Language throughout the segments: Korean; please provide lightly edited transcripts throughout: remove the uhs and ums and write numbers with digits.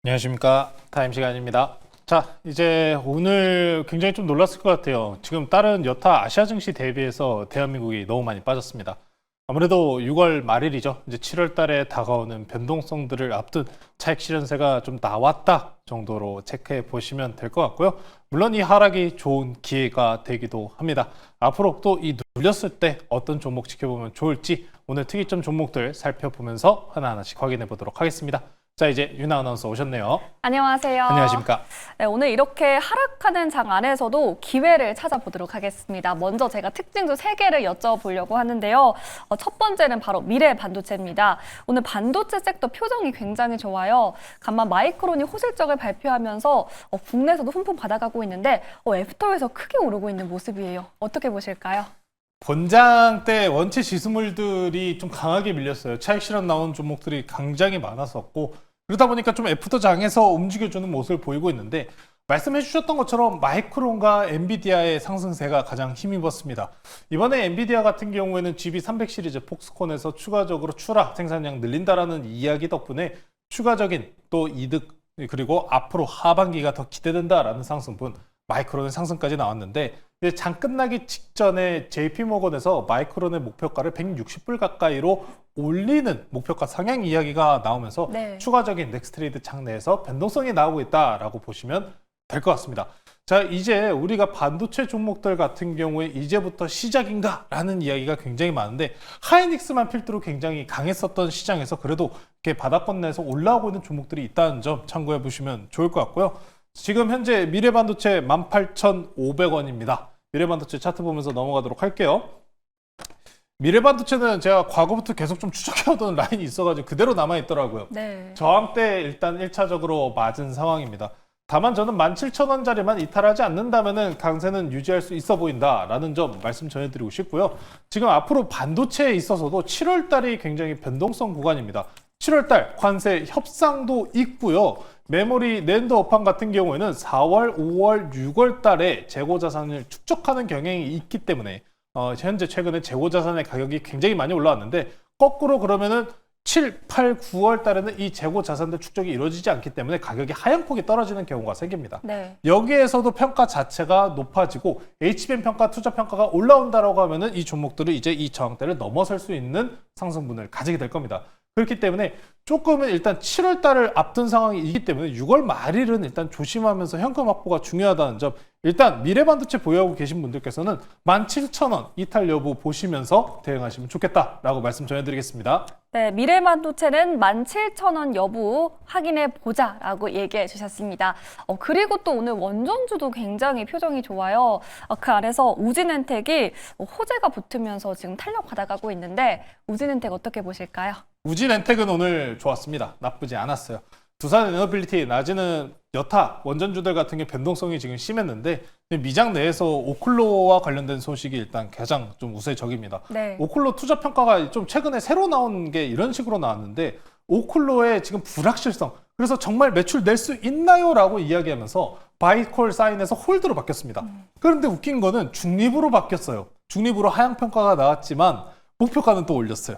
안녕하십니까. 타임 시간입니다. 자, 이제 오늘 굉장히 좀 놀랐을 것 같아요. 지금 다른 여타 아시아 증시 대비해서 대한민국이 너무 많이 빠졌습니다. 아무래도 6월 말일이죠. 이제 7월 달에 다가오는 변동성들을 앞둔 차익 실현세가 좀 나왔다 정도로 체크해 보시면 될 것 같고요. 물론 이 하락이 좋은 기회가 되기도 합니다. 앞으로 또 이 눌렸을 때 어떤 종목 지켜보면 좋을지 오늘 특이점 종목들 살펴보면서 하나하나씩 확인해 보도록 하겠습니다. 자, 이제 유나 아나운서 오셨네요. 안녕하세요. 안녕하십니까. 네, 오늘 이렇게 하락하는 장 안에서도 기회를 찾아보도록 하겠습니다. 먼저 제가 특징주 3개를 여쭤보려고 하는데요. 첫 번째는 바로 미래 반도체입니다. 오늘 반도체 섹터 표정이 굉장히 좋아요. 간만 마이크론이 호실적을 발표하면서 국내에서도 훈풍 받아가고 있는데 애프터에서 크게 오르고 있는 모습이에요. 어떻게 보실까요? 본장 때 원체 지수물들이 좀 강하게 밀렸어요. 차익 실현 나온 종목들이 굉장히 많았었고 그러다 보니까 좀 애프터 장에서 움직여주는 모습을 보이고 있는데 말씀해 주셨던 것처럼 마이크론과 엔비디아의 상승세가 가장 힘입었습니다. 이번에 엔비디아 같은 경우에는 GB300 시리즈 폭스콘에서 추가적으로 출하 생산량 늘린다라는 이야기 덕분에 추가적인 또 이득 그리고 앞으로 하반기가 더 기대된다라는 상승분 마이크론의 상승까지 나왔는데 이제 장 끝나기 직전에 JP모건에서 마이크론의 목표가를 160불 가까이로 올리는 목표가 상향 이야기가 나오면서 추가적인 넥스트레이드 장 내에서 변동성이 나오고 있다라고 보시면 될 것 같습니다. 자, 이제 우리가 반도체 종목들 같은 경우에 이제부터 시작인가라는 이야기가 굉장히 많은데 하이닉스만 필두로 굉장히 강했었던 시장에서 그래도 이렇게 바닥권 내에서 올라오고 있는 종목들이 있다는 점 참고해 보시면 좋을 것 같고요. 지금 현재 미래반도체 18,500원입니다. 미래반도체 차트 보면서 넘어가도록 할게요. 미래반도체는 제가 과거부터 계속 좀 추적해오던 라인이 있어가지고 그대로 남아있더라고요. 저항 때 일단 1차적으로 맞은 상황입니다. 다만 저는 17,000원짜리만 이탈하지 않는다면 강세는 유지할 수 있어 보인다라는 점 말씀 전해드리고 싶고요. 지금 앞으로 반도체에 있어서도 7월 달이 굉장히 변동성 구간입니다. 7월 달 관세 협상도 있고요. 메모리 낸드 업황 같은 경우에는 4월, 5월, 6월 달에 재고 자산을 축적하는 경향이 있기 때문에 현재 최근에 재고 자산의 가격이 굉장히 많이 올라왔는데 거꾸로 그러면은 7, 8, 9월 달에는 이 재고 자산들 축적이 이루어지지 않기 때문에 가격이 하향폭이 떨어지는 경우가 생깁니다. 여기에서도 평가 자체가 높아지고 HBM 평가, 투자 평가가 올라온다라고 하면은 이 종목들은 이제 이 저항대를 넘어설 수 있는 상승분을 가지게 될 겁니다. 그렇기 때문에 조금은 일단 7월 달을 앞둔 상황이기 때문에 6월 말일은 일단 조심하면서 현금 확보가 중요하다는 점 일단 미래반도체 보유하고 계신 분들께서는 17,000원 이탈 여부 보시면서 대응하시면 좋겠다라고 말씀 전해드리겠습니다. 네, 미래반도체는 17,000원 여부 확인해 보자라고 얘기해 주셨습니다. 그리고 또 오늘 원전주도 굉장히 표정이 좋아요. 그 안에서 우진엔텍이 호재가 붙으면서 지금 탄력 받아가고 있는데 우진엔텍 어떻게 보실까요? 우진엔텍은 오늘 좋았습니다. 나쁘지 않았어요. 두산 에너빌리티 낮에는 여타 원전주들 같은 게 변동성이 지금 심했는데 미장 내에서 오클로와 관련된 소식이 일단 가장 좀 우세적입니다. 오클로 투자 평가가 좀 최근에 새로 나온 게 이런 식으로 나왔는데 오클로의 지금 불확실성 그래서 정말 매출 낼 수 있나요? 라고 이야기하면서 바이콜 사인에서 홀드로 바뀌었습니다. 그런데 웃긴 거는 중립으로 바뀌었어요. 중립으로 하향 평가가 나왔지만 목표가는 또 올렸어요.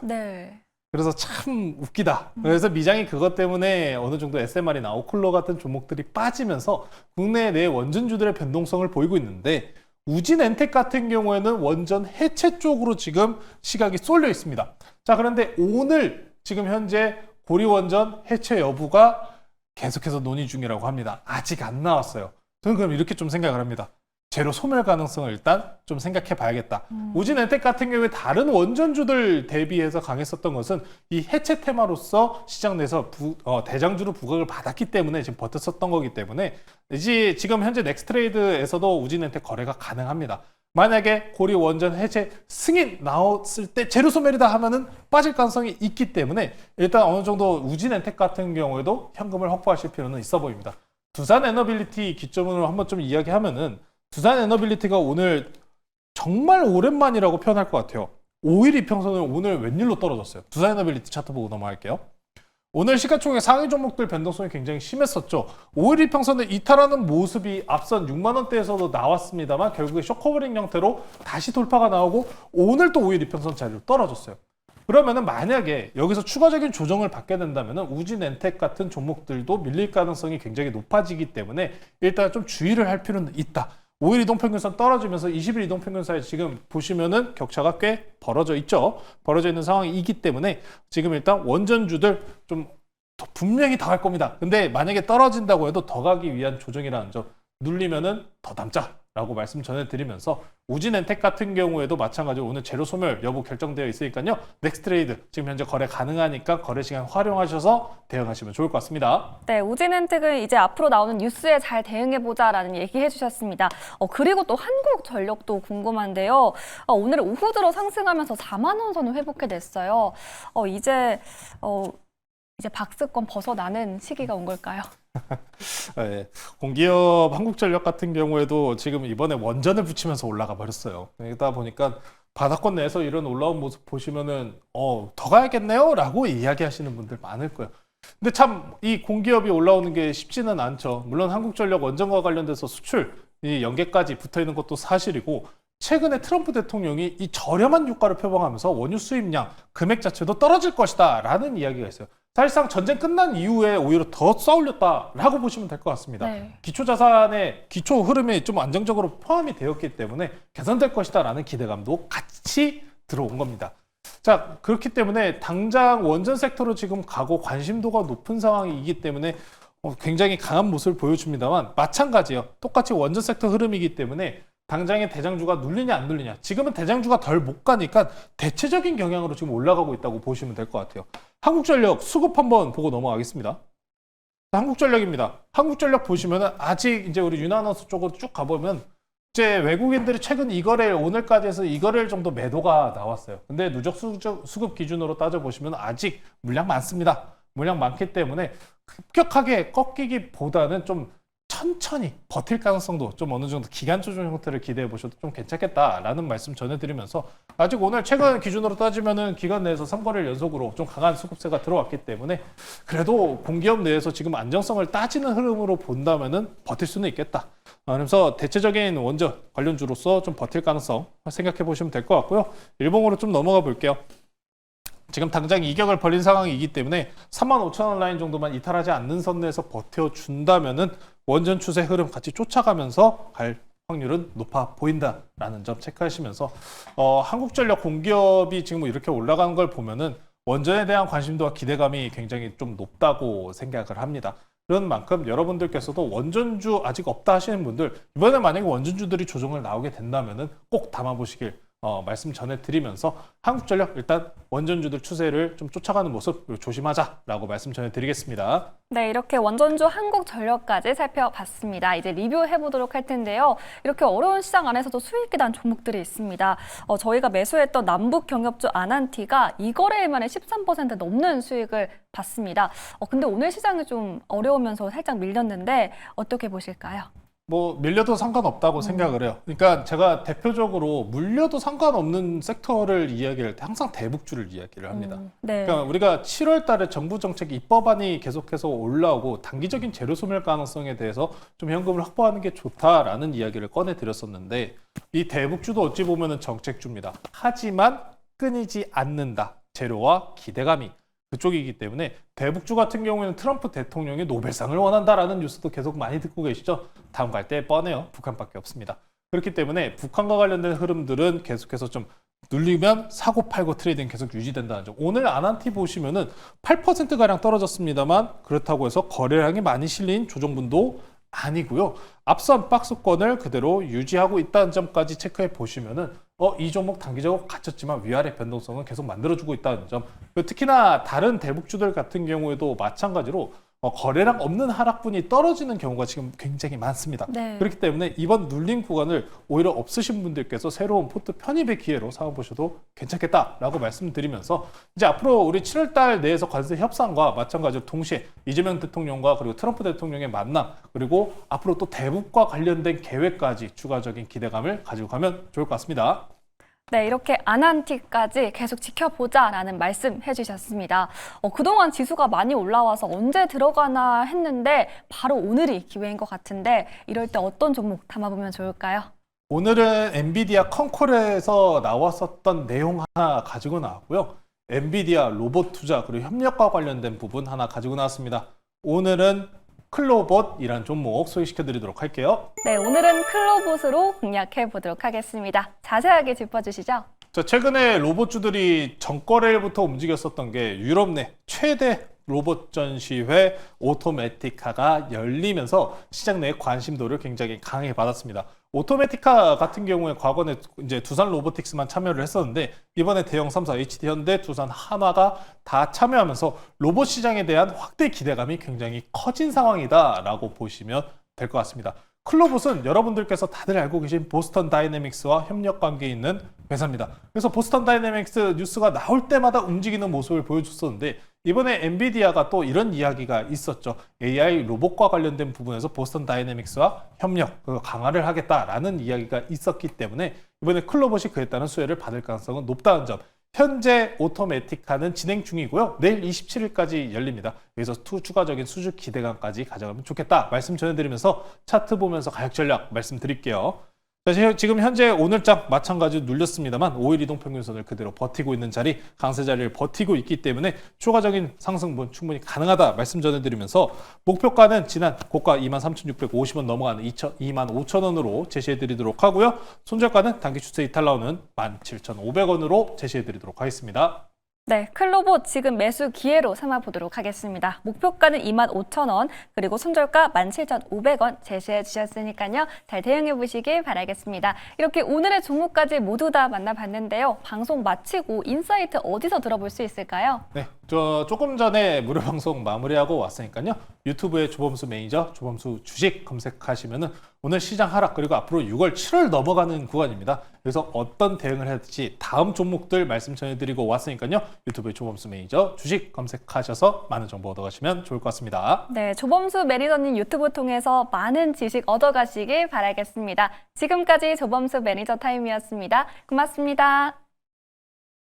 그래서 참 웃기다. 그래서 미장이 그것 때문에 어느 정도 SMR이나 오클로 같은 종목들이 빠지면서 국내 내 원전주들의 변동성을 보이고 있는데 우진엔텍 같은 경우에는 원전 해체 쪽으로 지금 시각이 쏠려 있습니다. 자, 그런데 오늘 지금 현재 고리원전 해체 여부가 계속해서 논의 중이라고 합니다. 아직 안 나왔어요. 저는 그럼 이렇게 좀 생각을 합니다. 제로 소멸 가능성을 일단 좀 생각해 봐야겠다. 우진엔텍 같은 경우에 다른 원전주들 대비해서 강했었던 것은 이 해체 테마로서 시장 내에서 대장주로 부각을 받았기 때문에 지금 버텼었던 거기 때문에 이제 지금 현재 넥스트레이드에서도 우진엔텍 거래가 가능합니다. 만약에 고리 원전 해체 승인 나왔을 때 제로 소멸이다 하면은 빠질 가능성이 있기 때문에 일단 어느 정도 우진엔텍 같은 경우에도 현금을 확보하실 필요는 있어 보입니다. 두산 에너빌리티 기점으로 한번 좀 이야기하면은 두산 에너빌리티가 오늘 정말 오랜만이라고 표현할 것 같아요. 5일 이평선을 오늘 웬일로 떨어졌어요. 두산 에너빌리티 차트 보고 넘어갈게요. 오늘 시가총액 상위 종목들 변동성이 굉장히 심했었죠. 5일 이평선을 이탈하는 모습이 앞선 6만원대에서도 나왔습니다만 결국에 쇼커버링 형태로 다시 돌파가 나오고 오늘 또 5일 이평선 자리로 떨어졌어요. 그러면은 만약에 여기서 추가적인 조정을 받게 된다면은 우진엔텍 같은 종목들도 밀릴 가능성이 굉장히 높아지기 때문에 일단 좀 주의를 할 필요는 있다. 5일 이동평균선 떨어지면서 20일 이동평균선에 지금 보시면은 격차가 꽤 벌어져 있죠. 벌어져 있는 상황이기 때문에 지금 일단 원전주들 좀 분명히 더 갈 겁니다. 근데 만약에 떨어진다고 해도 더 가기 위한 조정이라는 점, 눌리면은 더 담자라고 말씀 전해드리면서 우진엔텍 같은 경우에도 마찬가지로 오늘 재료 소멸 여부 결정되어 있으니까요. 넥스트레이드 지금 현재 거래 가능하니까 거래 시간 활용하셔서 대응하시면 좋을 것 같습니다. 네, 우진엔텍은 이제 앞으로 나오는 뉴스에 잘 대응해보자라는 얘기해 주셨습니다. 그리고 또 한국전력도 궁금한데요. 오늘 오후 들어 상승하면서 4만 원 선을 회복해냈어요. 이제 박스권 벗어나는 시기가 온 걸까요? 네, 공기업 한국전력 같은 경우에도 지금 이번에 원전을 붙이면서 올라가 버렸어요. 그러다 보니까 바닥권 내에서 이런 올라온 모습 보시면은 더 가야겠네요 라고 이야기하시는 분들 많을 거예요. 근데 참 이 공기업이 올라오는 게 쉽지는 않죠. 물론 한국전력 원전과 관련돼서 수출 이 연계까지 붙어 있는 것도 사실이고, 최근에 트럼프 대통령이 이 저렴한 유가를 표방하면서 원유 수입량 금액 자체도 떨어질 것이다 라는 이야기가 있어요. 사실상 전쟁 끝난 이후에 오히려 더 쏘아올렸다라고 보시면 될 것 같습니다. 네. 기초 자산의 기초 흐름이 좀 안정적으로 포함이 되었기 때문에 개선될 것이다라는 기대감도 같이 들어온 겁니다. 자, 그렇기 때문에 당장 원전 섹터로 지금 가고 관심도가 높은 상황이기 때문에 굉장히 강한 모습을 보여줍니다만, 마찬가지예요. 똑같이 원전 섹터 흐름이기 때문에 당장의 대장주가 눌리냐 안 눌리냐, 지금은 대장주가 덜 못 가니까 대체적인 경향으로 지금 올라가고 있다고 보시면 될 것 같아요. 한국전력 수급 한번 보고 넘어가겠습니다. 한국전력입니다. 한국전력 보시면은 아직 이제 우리 윤아나운서 쪽으로 쭉 가보면 이제 외국인들이 최근 이거래일 오늘까지 해서 이거래일 정도 매도가 나왔어요. 근데 누적 수급 기준으로 따져보시면 아직 물량 많습니다. 물량 많기 때문에 급격하게 꺾이기보다는 좀 천천히 버틸 가능성도 좀 어느 정도 기간 조정 형태를 기대해 보셔도 좀 괜찮겠다라는 말씀 전해드리면서, 아직 오늘 최근 기준으로 따지면은 기간 내에서 3거래일 연속으로 좀 강한 수급세가 들어왔기 때문에 그래도 공기업 내에서 지금 안정성을 따지는 흐름으로 본다면은 버틸 수는 있겠다. 그래서 대체적인 원전 관련주로서 좀 버틸 가능성 생각해 보시면 될 것 같고요. 일봉으로 좀 넘어가 볼게요. 지금 당장 이격을 벌린 상황이기 때문에 35,000원 라인 정도만 이탈하지 않는 선 내에서 버텨준다면은 원전 추세 흐름 같이 쫓아가면서 갈 확률은 높아 보인다라는 점 체크하시면서, 한국전력 공기업이 지금 이렇게 올라가는 걸 보면은 원전에 대한 관심도와 기대감이 굉장히 좀 높다고 생각을 합니다. 그런 만큼 여러분들께서도 원전주 아직 없다 하시는 분들, 이번에 만약에 원전주들이 조정을 나오게 된다면은 꼭 담아보시길 말씀 전해드리면서, 한국전력 일단 원전주들 추세를 좀 쫓아가는 모습 조심하자라고 말씀 전해드리겠습니다. 네, 이렇게 원전주 한국전력까지 살펴봤습니다. 이제 리뷰해보도록 할 텐데요. 이렇게 어려운 시장 안에서도 수익이 난 종목들이 있습니다. 저희가 매수했던 남북경협주 아난티가 이거래일 만에 13% 넘는 수익을 봤습니다. 근데 오늘 시장이 좀 어려우면서 살짝 밀렸는데 어떻게 보실까요? 뭐 밀려도 상관없다고 생각을 해요. 그러니까 제가 대표적으로 물려도 상관없는 섹터를 이야기할 때 항상 대북주를 이야기를 합니다. 네. 그러니까 우리가 7월 달에 정부 정책 입법안이 계속해서 올라오고 단기적인 재료 소멸 가능성에 대해서 좀 현금을 확보하는 게 좋다라는 이야기를 꺼내 드렸었는데, 이 대북주도 어찌 보면은 정책주입니다. 하지만 끊이지 않는다. 재료와 기대감이 그쪽이기 때문에 대북주 같은 경우에는 트럼프 대통령이 노벨상을 원한다라는 뉴스도 계속 많이 듣고 계시죠. 다음 갈 때 뻔해요. 북한밖에 없습니다. 그렇기 때문에 북한과 관련된 흐름들은 계속해서 좀 눌리면 사고 팔고 트레이딩 계속 유지된다는 점. 오늘 아난티 보시면은 8%가량 떨어졌습니다만, 그렇다고 해서 거래량이 많이 실린 조정분도 아니고요. 앞선 박스권을 그대로 유지하고 있다는 점까지 체크해 보시면은 이 종목 단기적으로 갇혔지만 위아래 변동성은 계속 만들어주고 있다는 점. 특히나 다른 대북주들 같은 경우에도 마찬가지로 거래량 없는 하락분이 떨어지는 경우가 지금 굉장히 많습니다. 네. 그렇기 때문에 이번 눌린 구간을 오히려 없으신 분들께서 새로운 포트 편입의 기회로 삼아보셔도 괜찮겠다라고 말씀드리면서, 이제 앞으로 우리 7월 달 내에서 관세 협상과 마찬가지로 동시에 이재명 대통령과 그리고 트럼프 대통령의 만남, 그리고 앞으로 또 대북과 관련된 계획까지 추가적인 기대감을 가지고 가면 좋을 것 같습니다. 네, 이렇게 아난티까지 계속 지켜보자라는 말씀 해주셨습니다. 그동안 지수가 많이 올라와서 언제 들어가나 했는데 바로 오늘이 기회인 것 같은데, 이럴 때 어떤 종목 담아보면 좋을까요? 오늘은 엔비디아 컨콜에서 나왔었던 내용 하나 가지고 나왔고요. 엔비디아 로봇 투자 그리고 협력과 관련된 부분 하나 가지고 나왔습니다. 오늘은 클로봇이란 종목 소개시켜 드리도록 할게요. 네, 오늘은 클로봇으로 공략해 보도록 하겠습니다. 자세하게 짚어주시죠. 자, 최근에 로봇주들이 전거래일부터 움직였었던 게 유럽 내 최대 로봇 전시회 오토매티카가 열리면서 시장 내 관심도를 굉장히 강하게 받았습니다. 오토매티카 같은 경우에 과거에 이제 두산 로보틱스만 참여를 했었는데 이번에 대형 3사 HD 현대, 두산 한화가 다 참여하면서 로봇 시장에 대한 확대 기대감이 굉장히 커진 상황이다라고 보시면 될 것 같습니다. 클로봇은 여러분들께서 다들 알고 계신 보스턴 다이내믹스와 협력 관계에 있는 회사입니다. 그래서 보스턴 다이내믹스 뉴스가 나올 때마다 움직이는 모습을 보여줬었는데 이번에 엔비디아가 또 이런 이야기가 있었죠. AI 로봇과 관련된 부분에서 보스턴 다이내믹스와 협력 강화를 하겠다라는 이야기가 있었기 때문에 이번에 클로봇이 그에 따른 수혜를 받을 가능성은 높다는 점. 현재 오토매티카는 진행 중이고요. 내일 27일까지 열립니다. 여기서 추가적인 수주 기대감까지 가져가면 좋겠다 말씀 전해드리면서 차트 보면서 가격 전략 말씀드릴게요. 자, 지금 현재 오늘장 마찬가지로 눌렸습니다만 5일 이동평균선을 그대로 버티고 있는 자리, 강세 자리를 버티고 있기 때문에 추가적인 상승분 충분히 가능하다 말씀 전해드리면서 목표가는 지난 고가 23,650원 넘어가는 25,000원으로 제시해드리도록 하고요. 손절가는 단기 추세 이탈 나오는 17,500원으로 제시해드리도록 하겠습니다. 네, 클로봇 지금 매수 기회로 삼아보도록 하겠습니다. 목표가는 25,000원, 그리고 손절가 17,500원 제시해 주셨으니까요. 잘 대응해 보시길 바라겠습니다. 이렇게 오늘의 종목까지 모두 다 만나봤는데요. 방송 마치고 인사이트 어디서 들어볼 수 있을까요? 네, 저 조금 전에 무료 방송 마무리하고 왔으니까요. 유튜브에 조범수 매니저, 조범수 주식 검색하시면은 오늘 시장 하락 그리고 앞으로 6월, 7월 넘어가는 구간입니다. 그래서 어떤 대응을 해야 될지 다음 종목들 말씀 전해드리고 왔으니까요. 유튜브에 조범수 매니저 주식 검색하셔서 많은 정보 얻어가시면 좋을 것 같습니다. 네, 조범수 매니저님 유튜브 통해서 많은 지식 얻어가시길 바라겠습니다. 지금까지 조범수 매니저 타임이었습니다. 고맙습니다.